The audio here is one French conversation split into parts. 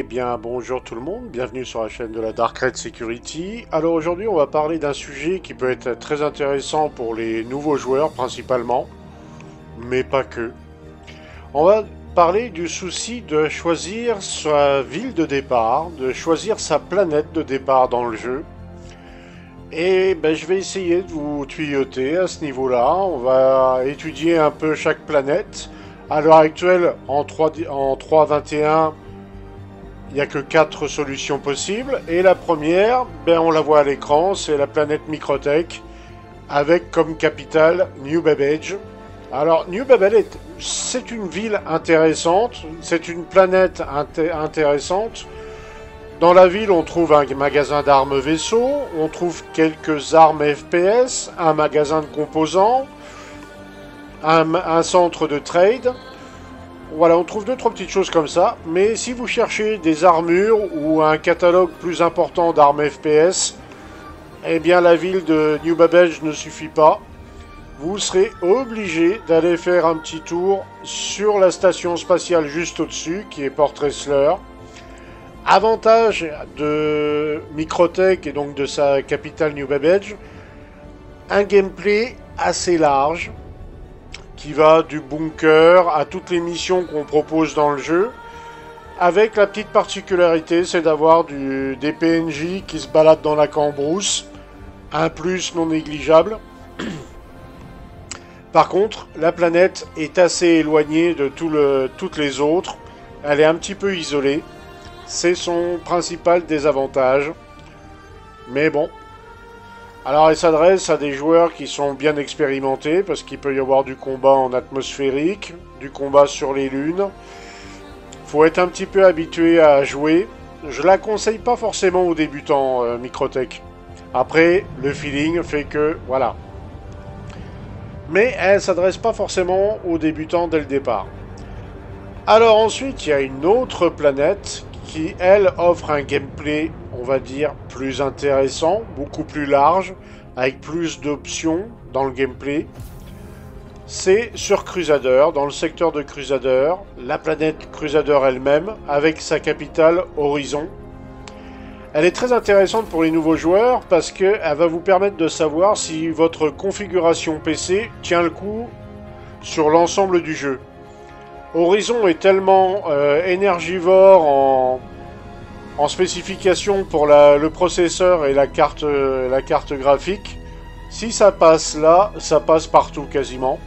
bien bonjour tout le monde, bienvenue sur la chaîne de la Dark Red Security. Alors aujourd'hui on va parler d'un sujet qui peut être très intéressant pour les nouveaux joueurs principalement, mais pas que. On va parler du souci de choisir sa ville de départ, de choisir sa planète de départ dans le jeu. Et je vais essayer de vous tuyauter à ce niveau-là. On va étudier un peu chaque planète. À l'heure actuelle, en 3.21, il n'y a que 4 solutions possibles. Et la première, on la voit à l'écran, c'est la planète Microtech, avec comme capitale New Babbage. Alors, New Babbage, c'est une ville intéressante, c'est une planète intéressante. Dans la ville, on trouve un magasin d'armes vaisseaux, on trouve quelques armes FPS, un magasin de composants, un centre de trade. Voilà, on trouve 2-3 petites choses comme ça. Mais si vous cherchez des armures ou un catalogue plus important d'armes FPS, eh bien la ville de New Babbage ne suffit pas. Vous serez obligé d'aller faire un petit tour sur la station spatiale juste au-dessus, qui est Port Ressler. Avantage de Microtech et donc de sa capitale New Babbage, un gameplay assez large qui va du bunker à toutes les missions qu'on propose dans le jeu, avec la petite particularité, c'est d'avoir des PNJ qui se baladent dans la cambrousse, un plus non négligeable. Par contre, la planète est assez éloignée de toutes les autres, elle est un petit peu isolée. C'est son principal désavantage. Mais bon. Alors elle s'adresse à des joueurs qui sont bien expérimentés, parce qu'il peut y avoir du combat en atmosphérique, du combat sur les lunes. Faut être un petit peu habitué à jouer. Je la conseille pas forcément aux débutants, Microtech. Après, le feeling fait que, voilà. Mais elle s'adresse pas forcément aux débutants dès le départ. Alors ensuite, il y a une autre planète qui, elle, offre un gameplay, on va dire, plus intéressant, beaucoup plus large, avec plus d'options dans le gameplay. C'est sur Crusader, dans le secteur de Crusader, la planète Crusader elle-même, avec sa capitale Horizon. Elle est très intéressante pour les nouveaux joueurs, parce qu'elle va vous permettre de savoir si votre configuration PC tient le coup sur l'ensemble du jeu. Horizon est tellement énergivore en spécification pour le processeur et la carte graphique. Si ça passe là, ça passe partout quasiment.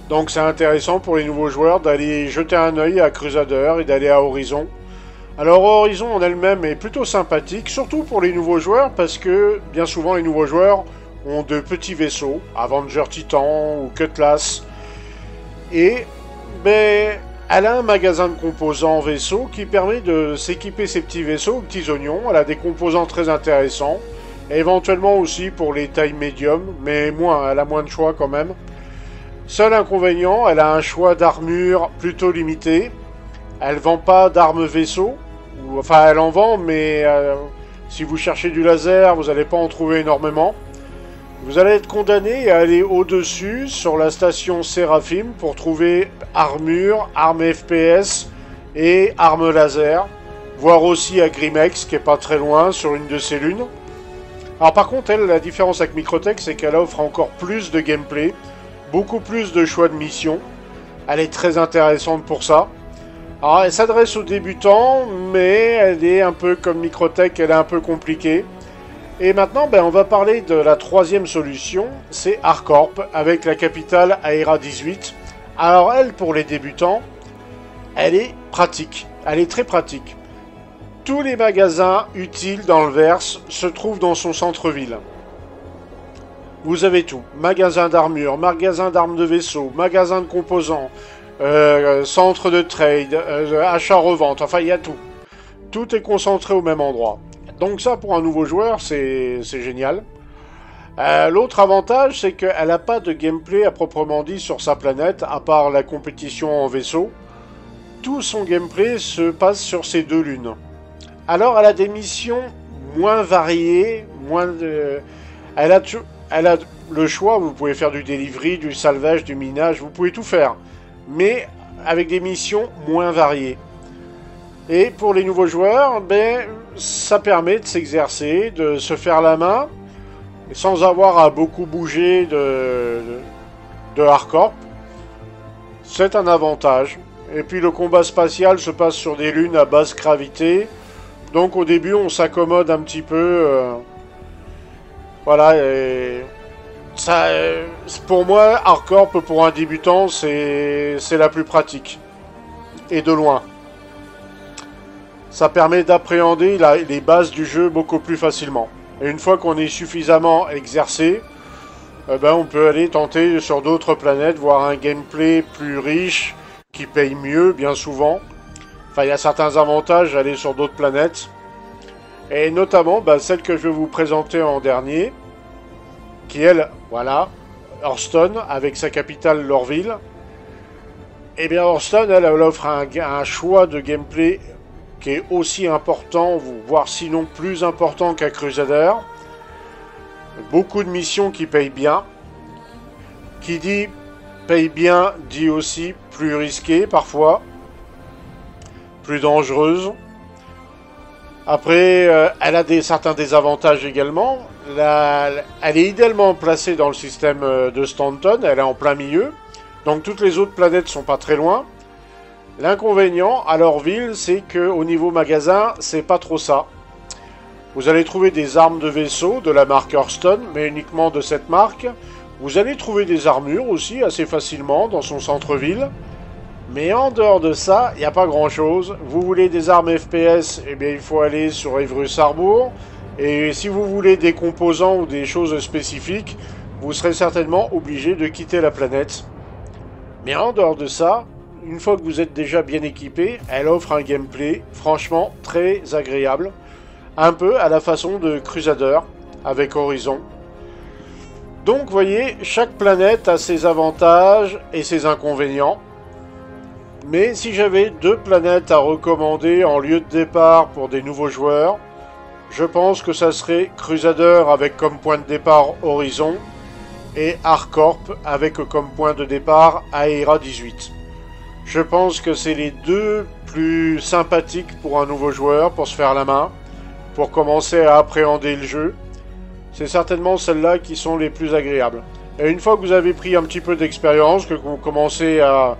Donc c'est intéressant pour les nouveaux joueurs d'aller jeter un œil à Crusader et d'aller à Horizon. Alors Horizon en elle-même est plutôt sympathique, surtout pour les nouveaux joueurs, parce que bien souvent les nouveaux joueurs ont de petits vaisseaux, Avenger Titan ou Cutlass, et elle a un magasin de composants vaisseaux qui permet de s'équiper ces petits vaisseaux aux petits oignons. Elle a des composants très intéressants, et éventuellement aussi pour les tailles médium, mais elle a moins de choix quand même. Seul inconvénient, elle a un choix d'armure plutôt limité. Elle vend pas d'armes vaisseaux, enfin elle en vend, mais si vous cherchez du laser, vous n'allez pas en trouver énormément. Vous allez être condamné à aller au-dessus sur la station Seraphim pour trouver armure, armes FPS et armes laser. Voire aussi à Grimex qui est pas très loin sur une de ses lunes. Alors par contre, elle, la différence avec Microtech, c'est qu'elle offre encore plus de gameplay, beaucoup plus de choix de missions. Elle est très intéressante pour ça. Alors elle s'adresse aux débutants, mais elle est un peu comme Microtech, elle est un peu compliquée. Et maintenant, on va parler de la troisième solution, c'est Arcorp, avec la capitale Aera 18. Alors elle, pour les débutants, elle est pratique, elle est très pratique. Tous les magasins utiles dans le Verse se trouvent dans son centre-ville. Vous avez tout, magasin d'armure, magasin d'armes de vaisseau, magasin de composants, centre de trade, achat-revente, enfin il y a tout. Tout est concentré au même endroit. Donc ça, pour un nouveau joueur, c'est génial. L'autre avantage, c'est qu'elle n'a pas de gameplay à proprement dit sur sa planète, à part la compétition en vaisseau. Tout son gameplay se passe sur ces 2 lunes. Alors, elle a des missions moins variées, elle a le choix, vous pouvez faire du delivery, du salvage, du minage, vous pouvez tout faire. Mais avec des missions moins variées. Et pour les nouveaux joueurs, ben, ça permet de s'exercer, de se faire la main, sans avoir à beaucoup bouger de hardcore. C'est un avantage. Et puis le combat spatial se passe sur des lunes à basse gravité. Donc au début on s'accommode un petit peu. Voilà. Et ça, pour moi, hardcore pour un débutant, c'est la plus pratique. Et de loin. Ça permet d'appréhender les bases du jeu beaucoup plus facilement. Et une fois qu'on est suffisamment exercé, ben on peut aller tenter sur d'autres planètes, voir un gameplay plus riche, qui paye mieux bien souvent. Enfin, il y a certains avantages à aller sur d'autres planètes. Et notamment ben, celle que je vais vous présenter en dernier, qui elle, voilà, Hearthstone, avec sa capitale Lorville. Et bien Hearthstone, elle offre un choix de gameplay qui est aussi important, voire sinon plus important qu'à Crusader. Beaucoup de missions qui payent bien. Qui dit paye bien, dit aussi plus risqué parfois. Plus dangereuse. Après, elle a certains désavantages également. Elle est idéalement placée dans le système de Stanton, elle est en plein milieu. Donc toutes les autres planètes sont pas très loin. L'inconvénient à Lorville, c'est qu'au niveau magasin, c'est pas trop ça. Vous allez trouver des armes de vaisseau de la marque Hearthstone, mais uniquement de cette marque. Vous allez trouver des armures aussi assez facilement dans son centre-ville. Mais en dehors de ça, il n'y a pas grand-chose. Vous voulez des armes FPS, eh bien il faut aller sur Evrus Harbour. Et si vous voulez des composants ou des choses spécifiques, vous serez certainement obligé de quitter la planète. Mais en dehors de ça, une fois que vous êtes déjà bien équipé, elle offre un gameplay franchement très agréable. Un peu à la façon de Crusader avec Horizon. Donc vous voyez, chaque planète a ses avantages et ses inconvénients. Mais si j'avais deux planètes à recommander en lieu de départ pour des nouveaux joueurs, je pense que ça serait Crusader avec comme point de départ Horizon et Hardcorp avec comme point de départ Aera 18. Je pense que c'est les deux plus sympathiques pour un nouveau joueur, pour se faire la main, pour commencer à appréhender le jeu. C'est certainement celles-là qui sont les plus agréables. Et une fois que vous avez pris un petit peu d'expérience, que vous commencez à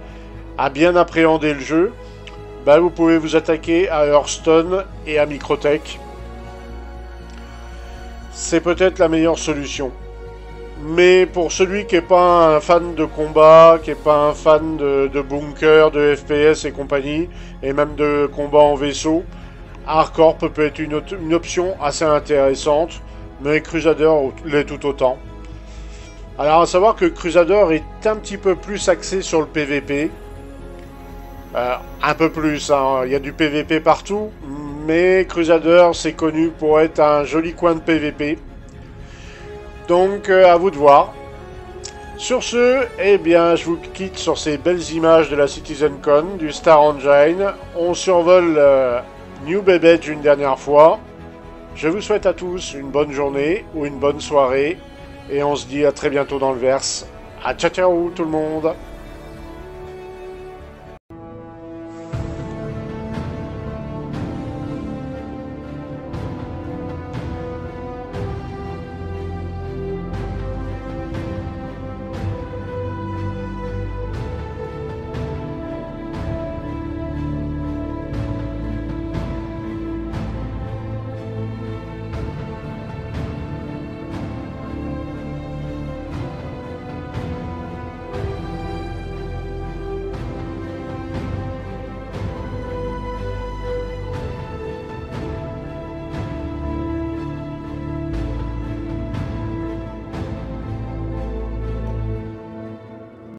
bien appréhender le jeu, ben vous pouvez vous attaquer à Hearthstone et à Microtech. C'est peut-être la meilleure solution. Mais pour celui qui n'est pas un fan de combat, qui n'est pas un fan de bunker, de FPS et compagnie, et même de combat en vaisseau, Hardcorp peut être une option assez intéressante, mais Crusader l'est tout autant. Alors à savoir que Crusader est un petit peu plus axé sur le PVP. Un peu plus, hein. Il y a du PVP partout, mais Crusader c'est connu pour être un joli coin de PVP. Donc à vous de voir. Sur ce, eh bien, je vous quitte sur ces belles images de la CitizenCon, du Star Engine. On survole New Babbage une dernière fois. Je vous souhaite à tous une bonne journée ou une bonne soirée. Et on se dit à très bientôt dans le verse. À ciao ciao tout le monde!